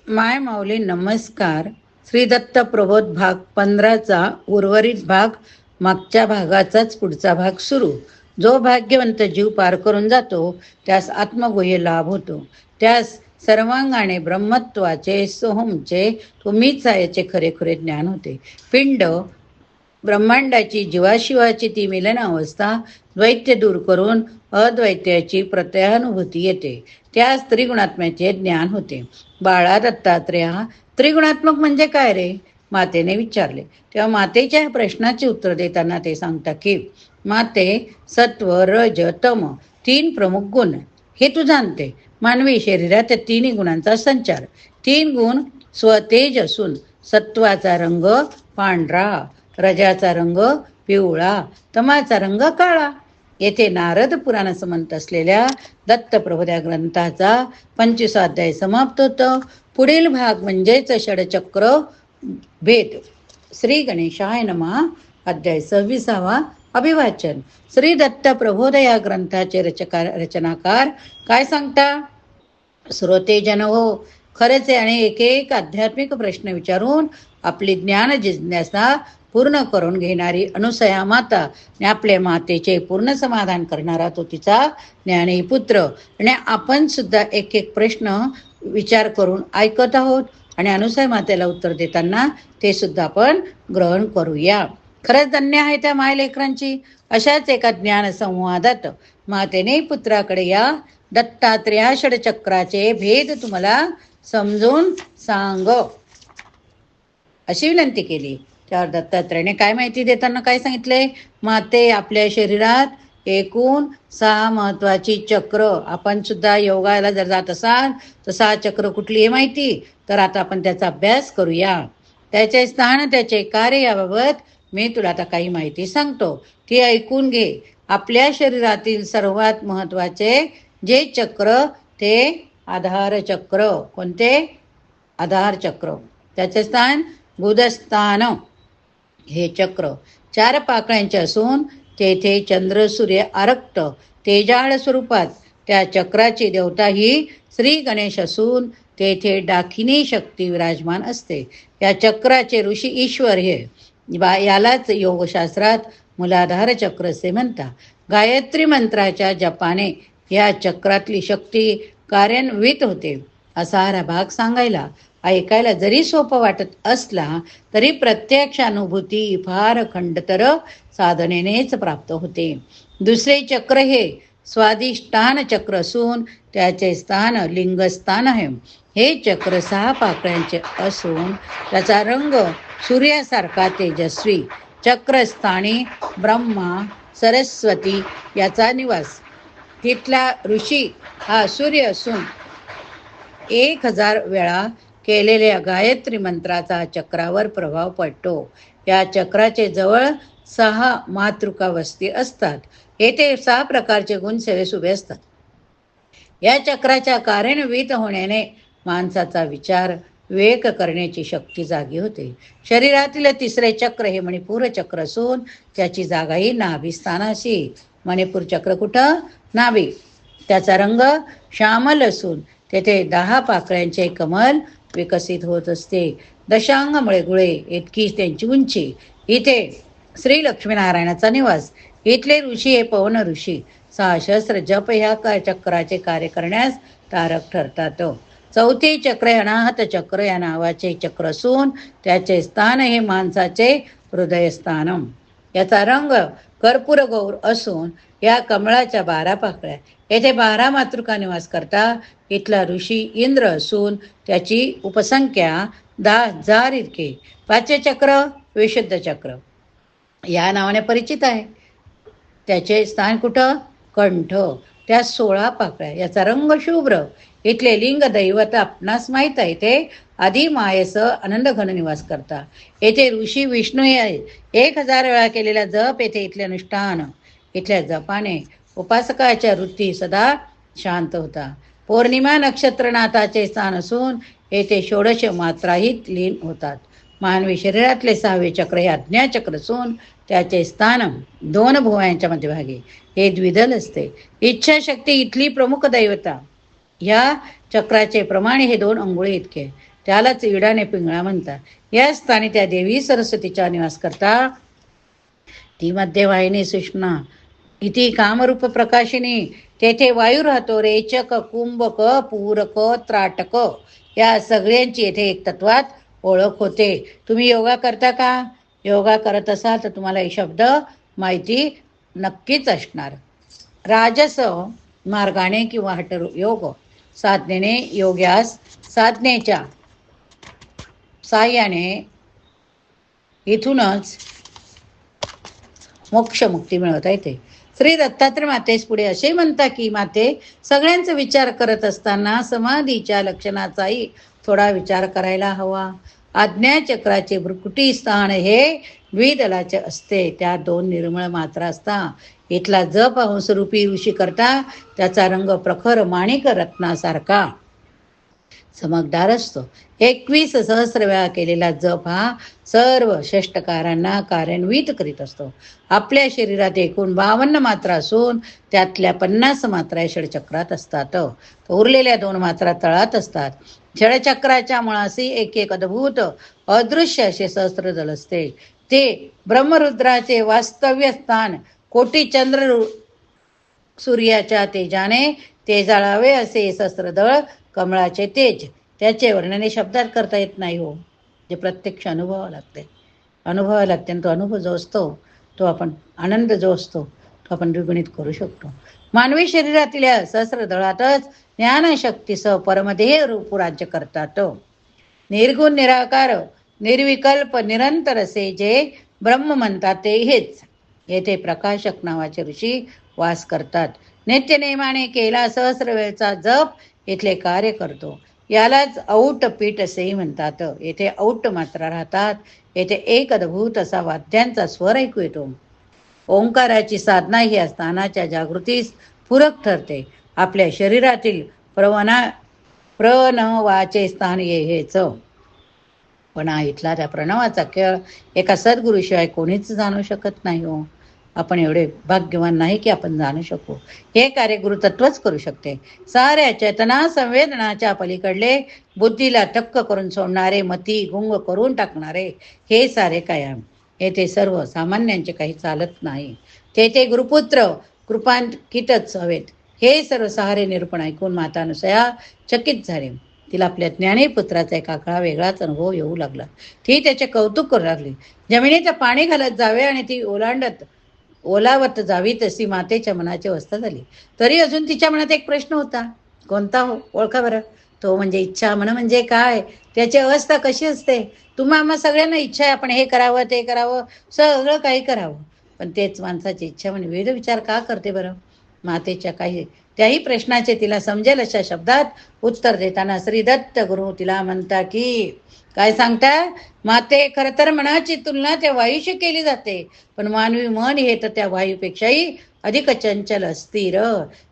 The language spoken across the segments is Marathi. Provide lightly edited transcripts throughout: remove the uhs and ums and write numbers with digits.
माय माऊली नमस्कार. श्री दत्त प्रबोध भाग 15चा उर्वरित भाग. मागच्या भागाचाच पुढचा भाग सुरू. जो भाग्यवंत जीव पार करून जातो त्यास आत्मगुह्य लाभ होतो. त्यास सर्वांगाने ब्रह्मत्वाचे सोहमचे तुम्हीच याचे खरे ज्ञान होते. पिंड ब्रह्मांडाची जीवाशिवाची ती मिलन अवस्था द्वैत्य दूर करून अद्वैत्याची प्रत्ययानुभूती येते. त्यास त्रिगुणात्म्याचे ज्ञान होते. बाळा दत्तात्रेया, त्रिगुणात्मक म्हणजे काय रे? मातेने विचारले. तेव्हा मातेच्या प्रश्नाचे उत्तर देताना ते सांगतात की माते, सत्व रज तम 3 प्रमुख गुण हे तू जाणते. मानवी शरीरात 3 गुणांचा संचार. 3 गुण स्वतेज असून सत्वाचा रंग पांढरा, रजाचा रंग पिवळा, तमाचा रंग काळा. येथे नारद पुराण संबंध असलेल्या दत्तप्रबोध या ग्रंथाचा 25 अध्याय समाप्त होतो. पुढील भाग म्हणजेच षडचक्र भेद. श्री गणेशाय नमः. अध्याय 26. अभिवाचन. श्री दत्त प्रबोध या ग्रंथाचे रचनाकार काय सांगता? श्रोतेजन हो, खरेच आणि एक आध्यात्मिक प्रश्न विचारून आपली ज्ञान जिज्ञासा पूर्ण करून घेणारी अनुसया माता आणि आपल्या मातेचे पूर्ण समाधान करणारा तो तिचा ज्ञानी पुत्र. आणि आपण सुद्धा एक प्रश्न विचार करून ऐकत आहोत आणि अनुसया मातेला उत्तर देताना ते सुद्धा आपण ग्रहण करूया. खरंच धन्य आहे त्या मायलेकरांची. अशाच एका ज्ञान संवादात मातेने पुत्राकडे या दत्तात्रेया षडचक्राचे भेद तुम्हाला समजून सांग अशी विनंती केली. त्यावर दत्तात्रेयाने काय माहिती देताना काय सांगितले? माते, आपल्या शरीरात एकूण 6 महत्वाची चक्र. आपण सुद्धा योगाला जर जात असाल तर 6 चक्र कुठली आहे माहिती? तर आता आपण त्याचा अभ्यास करूया. त्याचे स्थान, त्याचे कार्य याबाबत मी तुला आता काही माहिती सांगतो, ती ऐकून घे. आपल्या शरीरातील सर्वात महत्वाचे जे चक्र ते आधार चक्र. कोणते? आधार चक्र. त्याचे स्थान गुदस्थान. हे चक्र 4 पाकळ्यांचे असून तेथे चंद्र सूर्य आरक्त तेजाळ स्वरूपात. त्या चक्राची देवता ही श्री गणेश असून तेथे डाकिनी शक्ती विराजमान असते. या चक्राचे ऋषी ईश्वर हे. यालाच योगशास्त्रात मूलाधार चक्र असे म्हणतात. गायत्री मंत्राच्या जपाने या चक्रातली शक्ती कार्यान्वित होते. असा हा भाग सांगायला ऐकायला जरी सोपं वाटत असला तरी प्रत्यक्ष अनुभूती फार खंडतर साधनेनेच प्राप्त होते. दुसरे चक्र हे स्वादिष्ठान चक्र असून त्याचे स्थान लिंगस्थान आहे. हे चक्र 6 पाकळ्यांचे असून त्याचा रंग सूर्यासारखा तेजस्वी. चक्रस्थानी ब्रह्मा सरस्वती याचा निवास. तिथला ऋषी हा सूर्य असून 1000 वेळा केलेल्या गायत्री मंत्राचा चक्रावर प्रभाव पडतो. या चक्राचे जवळ 6 मातृकावस्थी असतात. येथे 6 प्रकारचे गुण सेवेस उभे असतात. या चक्राच्या कार्यान्वित होण्याने माणसाचा विचार विवेक करण्याची शक्ती जागी होते. शरीरातील 3रे चक्र हे मणिपूर चक्र असून त्याची जागा ही नाभिस्थानाशी. मणिपूर चक्र कुठं? नाभी. त्याचा रंग श्यामल असून तेथे 10 पाकळ्यांचे कमल विकसित होत असते. दशांग मुळे इतकी त्यांची उंची. इथे श्री लक्ष्मीनारायणाचा निवास. इथले ऋषी हे पवन ऋषी. 6 सहस्र जप ह्या चक्राचे कार्य करण्यास तारक ठरतात. 4थे चक्र हे अनाहत चक्र या नावाचे चक्र असून त्याचे स्थान हे माणसाचे हृदयस्थान. याचा रंग कर्पूर गौर असून या कमळाच्या 12 पाकळ्या. येथे 12 मातृका निवास करता. इथला ऋषी इंद्र असून त्याची उपसंख्या 10,000 इतके. 5वे चक्र विशुद्ध चक्र या नावाने परिचित आहे. त्याचे स्थान कुठं? कंठ. त्या 16 पाकळ्या. याचा रंग शुभ्र. इथले लिंग दैवत आपणास माहीत आहे. ते आधी मायेस आनंद घन निवास करता. येथे ऋषी विष्णू हे आहेत. 1000 वेळा केलेला जप येथे इथले अनुष्ठान. इथल्या जपाने उपासकाच्या वृत्ती सदा शांत होता. पौर्णिमा नक्षत्रनाथाचे स्थान असून येथे 16 मात्राही लीन होतात. मानवी शरीरातले 6वे चक्र हे आज्ञाचक्र असून त्याचे स्थान 2 भुवयांच्या मध्यभागी. हे द्विदल असते. इच्छाशक्ती इथली प्रमुख दैवता. या चक्राचे प्रमाण हे 2 अंगुळी इतके. त्यालाच इडाने पिंगळा म्हणतात. या स्थानी त्या देवी सरस्वतीच्या निवास करता. ती मध्यवाहिनी सुषमा इति कामरूप प्रकाशिनी. तेथे वायू राहतो. रेचक, कुंभक, पूरक, त्राटक या सगळ्यांची येथे एक तत्वात ओळख होते. तुम्ही योगा करता का? योगा करत असाल तर तुम्हाला हे शब्द माहिती नक्कीच असणार. राजस मार्गाने किंवा हठयोग साधनेने योग्यास साधनेच्या साह्याने इथूनच मोक्ष मुक्ती मिळवता येते. श्री दत्तात्रय मातेस पुढे असे म्हणता की, माते, सगळ्यांचा विचार करत असताना समाधीच्या लक्षणाचाही थोडा विचार करायला हवा. आज्ञाचक्राचे भ्रुकुटी स्थान हे द्विदलाचे असते. त्या 2 निर्मळ मात्रा असता. इथला जप हंसरूपी ऋषी करता. त्याचा रंग प्रखर माणिक रत्नासारखा चमकदार असतो. 21 सहस्र वेळा केलेला जप हा सर्व षष्टकारांना कार्यान्वित करीत असतो. आपल्या शरीरात एकूण 52 मात्रा असून त्यातल्या 50 मात्रा षडचक्रात असतात. उरलेल्या 2 मात्रा तळात असतात. षडचक्राच्या मुळाशी एक अद्भुत अदृश्य असे सहस्त्रदल असते. ते ब्रह्मरुद्राचे वास्तव्य स्थान. कोटी चंद्र सूर्याच्या तेजाने तेजाळावे असे सहस्त्रदळ कमळाचे तेज. त्याचे वर्णने शब्दात करता येत नाही हो. जे प्रत्यक्ष अनुभवावं लागते. आणि तो अनुभव जो असतो तो आपण आनंद जो असतो तो आपण द्विगुणित करू शकतो. मानवी शरीरातील या सहस्त्रदळातच ज्ञानशक्तीसह परमदेह रूप राज्य करतात. निर्गुण, निराकार, निर्विकल्प, निरंतर असे जे ब्रह्म म्हणतात ते हेच. येथे प्रकाशक नावाचे ऋषी वास करतात. नित्यनेमाने केला सहस्र वेळचा जप इथले कार्य करतो. यालाच औट पीठ असेही म्हणतात. येथे औट मात्रा राहतात. येथे एक अद्भुत असा वाद्यांचा स्वर ऐकू येतो. ओंकाराची साधना ही या स्थानाच्या जागृतीस पूरक ठरते. आपल्या शरीरातील प्रणवाचे स्थान हेच. पण इथला त्या प्रणवाचा खेळ एका सद्गुरूशिवाय कोणीच जाणू शकत नाही हो. आपण एवढे भाग्यवान नाही की आपण जाणू शकू. हे कार्य गुरुतत्वच करू शकते. साऱ्या चेतना संवेदनाच्या पलीकडले, बुद्धीला थक्क करून सोडणारे, मती गुंग करून टाकणारे हे सारे कायम. येथे सर्व सामान्यांचे काही चालत नाही. तेथे गुरुपुत्र कृपांकितच हवेत. हे सर्व सहारे निरूपण ऐकून माता अनुसया चकित झाली. तिला आपल्या ज्ञानी पुत्राचा एका काळा वेगळाच अनुभव येऊ लागला. ती त्याचे कौतुक करू लागली. जमिनीत पाणी घालत जावे आणि ती ओलावत जावी तशी मातेच्या मनाची अवस्था झाली. तरी अजून तिच्या मनात एक प्रश्न होता. कोणता हो? ओळखा बरं. तो म्हणजे इच्छा. मन म्हणजे काय? त्याची अवस्था कशी असते? आम्हा सगळ्यांना इच्छा आहे आपण हे करावं ते करावं, सगळं काही करावं. पण तेच माणसाची इच्छा म्हणजे विविध विचार का करते बरं? मातेच्या त्याही प्रश्नाचे तिला समजेल अशा शब्दात उत्तर देताना श्री दत्त गुरु तिला म्हणता की, काय सांगता? माते, खरं तर मनाची तुलना त्या वायूशी केली जाते. पण मानवी मन हे तर त्या वायूपेक्षाही अधिक चंचल अस्थिर.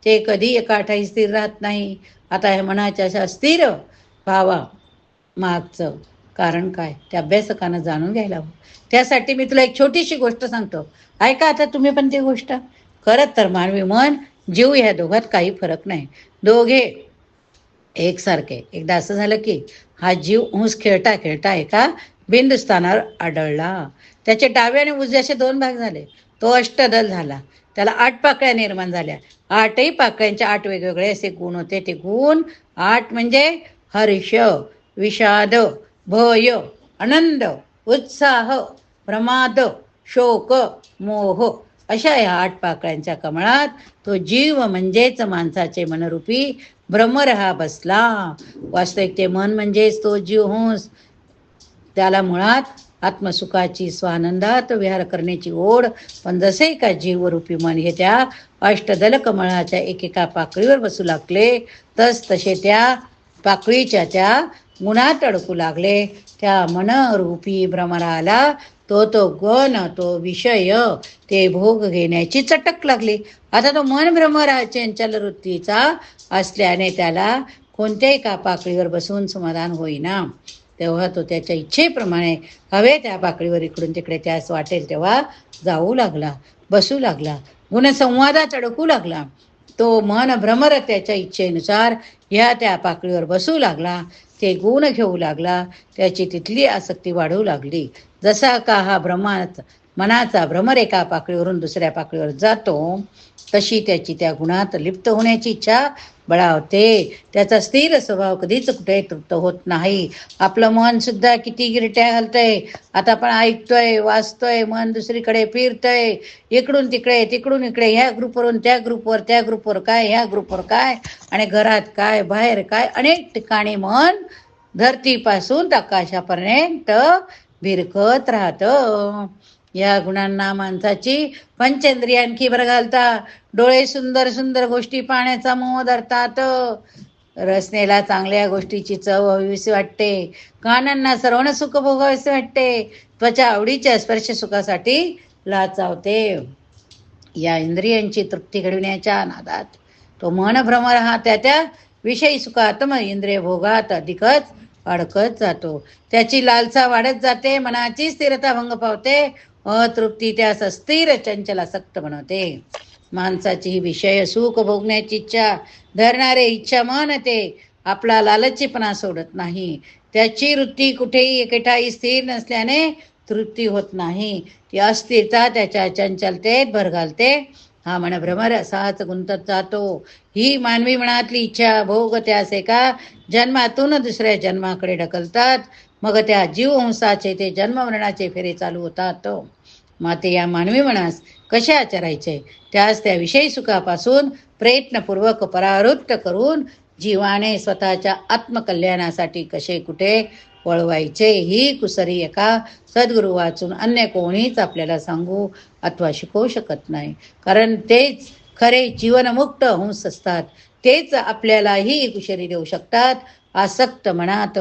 ते कधी एका ठाई स्थिर राहत नाही. आता ह्या मनाच्या अशा अस्थिर भावा मागचं कारण काय त्या अभ्यासकांना जाणून घ्यायला हवं. त्यासाठी मी तुला एक छोटीशी गोष्ट सांगतो. ऐका आता तुम्ही पण ती गोष्ट. खरंच तर मानवी मन जीव ह्या दोघात काही फरक नाही. दोघे एकसारखे. एकदा असं झालं की हा जीव ऊस खेळता खेळता एका बिंदुस्थानावर आढळला. त्याचे डावे आणि उजवे असे 2 भाग झाले. तो अष्टदल झाला. त्याला 8 पाकळ्या निर्माण झाल्या. 8ही पाकळ्यांचे 8 वेगवेगळे असे गुण होते. ते गुण 8 म्हणजे हर्ष, विषाद, भय, आनंद, उत्साह, प्रमाद, शोक, मोह अशा या 8 पाकळ्यांच्या कमळात तो जीव म्हणजेच माणसाचे मनरूपी भ्रमर हा बसला. वास्तविक ते मन म्हणजेच तो जीव होस. त्याला मुळात आत्मसुखाची स्वानंदात विहार करण्याची ओढ. पण जसे का जीवरूपी मन हे त्या अष्टदल कमळाच्या एकेका पाकळीवर बसू लागले तसे त्या पाकळीच्या त्या गुणात अडकू लागले. त्या मनरूपी भ्रमराला तो गण, तो विषय, ते भोग घेण्याची चटक लागली. आता तो मन भ्रमर चंचल वृत्तीचा असल्याने त्याला कोणत्याही का पाकळीवर बसून समाधान होईना. तेव्हा तो त्याच्या इच्छेप्रमाणे हवे त्या पाकळीवर इकडून तिकडे त्यास वाटेल तेव्हा जाऊ लागला, बसू लागला, गुणसंवादात अडकू लागला. तो मन भ्रमर त्याच्या इच्छेनुसार ह्या त्या पाकळीवर बसू लागला. ते गुण घेऊ लागला, त्याची तिथली आसक्ती वाढू लागली. जसा का हा मनाचा भ्रमर एका पाकळीवरून दुसऱ्या पाकळीवर जातो, तशी त्याची त्या गुणात लिप्त होण्याची इच्छा बळावते. त्याचा स्थिर स्वभाव कधीच कुठे तृप्त होत नाही. आपलं मन सुद्धा किती गिरट्या घालतंय. आता आपण ऐकतोय, वाचतोय, मन दुसरीकडे फिरतंय, इकडून तिकडे तिकडून इकडे, ह्या ग्रुपवरून त्या ग्रुपवर, त्या ग्रुपवर काय, ह्या ग्रुपवर काय, आणि घरात काय, बाहेर काय, अनेक ठिकाणी मन धरतीपासून आकाशापर्यंत भिरकत राहतं. या गुणांना माणसाची पंचेंद्रिय आणखी बरं घालतात. डोळे सुंदर सुंदर गोष्टी पाहण्याचा मोह धरतात. रसनेला चांगल्या गोष्टीची चव हवीशी वाटते. कानांना श्रवण सुख भोगावेसे वाटते. त्वचा आवडीच्या स्पर्श सुखासाठी लाचावते. या इंद्रियांची तृप्ती घडविण्याच्या नादात तो मनभ्रमर हा त्या विषयी सुखात इंद्रिय भोगात अधिकच अडकत जातो. त्याची लालसा वाढत जाते. मनाची स्थिरता भंग पावते. अतृप्ती त्यास अस्थिर चंचल आसक्त बनवते. माणसाची ही विषय सुख भोगण्याची इच्छा धरणारे इच्छा मन ते आपला लालचीपणा सोडत नाही. त्याची वृत्ती कुठेही एकेठाई स्थिर नसल्याने तृप्ती होत नाही. ती अस्थिरता त्याच्या चंचलतेत भर घालते. हा मनभ्रमर असाच गुंतत जातो. ही मानवी मनातली इच्छा भोग त्यास एका जन्मातून दुसऱ्या जन्माकडे ढकलतात. मग त्या जीवहंसाचे ते जन्ममरणाचे फेरे चालू होतात. माते या मानवी मनास कसे आचरायचे, त्यास त्या विषयी सुखापासून प्रयत्नपूर्वक परावृत्त करून जीवाने स्वतःच्या आत्मकल्याणासाठी कसे कुठे वळवायचे, ही कुसरी एका सद्गुरू वाचून अन्य कोणीच आपल्याला सांगू अथवा शिकवू शकत नाही. कारण तेच खरे जीवनमुक्त हंस असतात. तेच आपल्याला ही कुशरी देऊ शकतात. आसक्त मनात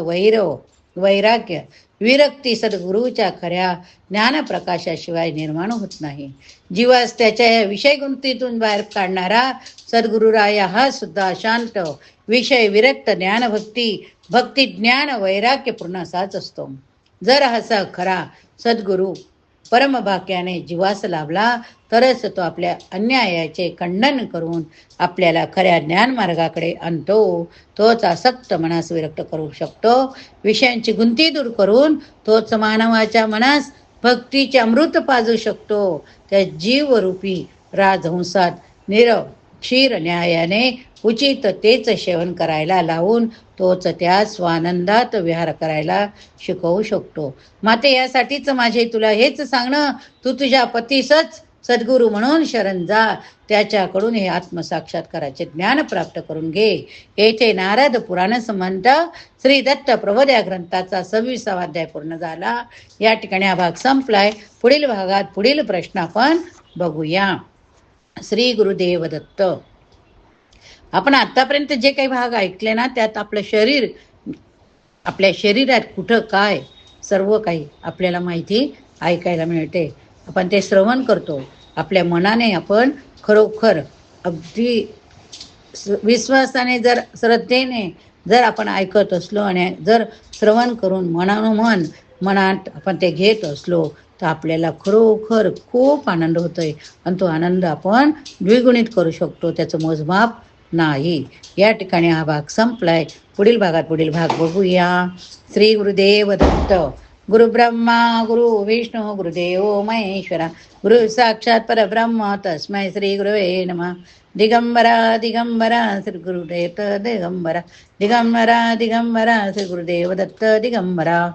वैराग्य विरक्ती सद्गुरूच्या खऱ्या ज्ञानप्रकाशाशिवाय निर्माण होत नाही. जीवास त्याच्या या विषय गुंतीतून बाहेर काढणारा सद्गुरुराय हा सुद्धा शांत विषय विरक्त भक्ती ज्ञान वैराग्य पूर्ण असाच असतो. जर असा खरा सद्गुरू परमभाग्याने जीवास लाभला तरच तो आपल्या अन्यायाचे खंडन करून आपल्याला खऱ्या ज्ञान मार्गाकडे आणतो. तोच आसक्त मनास विरक्त करू शकतो. विषयांची गुंती दूर करून तोच मानवाच्या मनास भक्तीचे अमृत पाजू शकतो. त्या जीवरूपी राजहंसात क्षीर न्यायाने उचित तेच सेवन करायला लावून तोच त्या स्वानंदात विहार करायला शिकवू शकतो. माते यासाठीच माझे तुला हेच सांगणं, तू तुझ्या पतीसच सद्गुरू म्हणून शरण जा. त्याच्याकडून हे आत्मसाक्षात्काराचे ज्ञान प्राप्त करून घे. येथे नारद पुराण संबंध श्री दत्त प्रबोध या ग्रंथाचा 26वा अध्याय पूर्ण झाला. या ठिकाणी हा भाग संपलाय. पुढील भागात पुढील प्रश्न आपण बघूया. श्री गुरुदेव दत्त. आपण आतापर्यंत जे काही भाग ऐकले ना, त्यात आपल्या शरीरात कुठं काय सर्व काही आपल्याला माहिती ऐकायला मिळते. आपण ते श्रवण करतो. आपल्या मनाने आपण खरोखर अगदी विश्वासाने जर श्रद्धेने जर आपण ऐकत असलो आणि जर श्रवण करून मनात आपण ते घेत असलो तर आपल्याला खरोखर खूप आनंद होतोय. आणि तो आनंद आपण द्विगुणित करू शकतो. त्याचं मोजमाप नाही. या ठिकाणी हा भाग संपलाय. पुढील भाग बघूया. श्री गुरुदेव दत्त. गुरु ब्रह्मा गुरु विष्णू गुरुदेव महेश्वरा गुरु साक्षात परब्रह्म तस्मै श्री गुरुवे नमः. दिगंबरा दिगंबरा श्री गुरुदेव दिगंबरा दिगंबरा दिगंबरा श्री गुरुदेव दत्त दिगंबरा.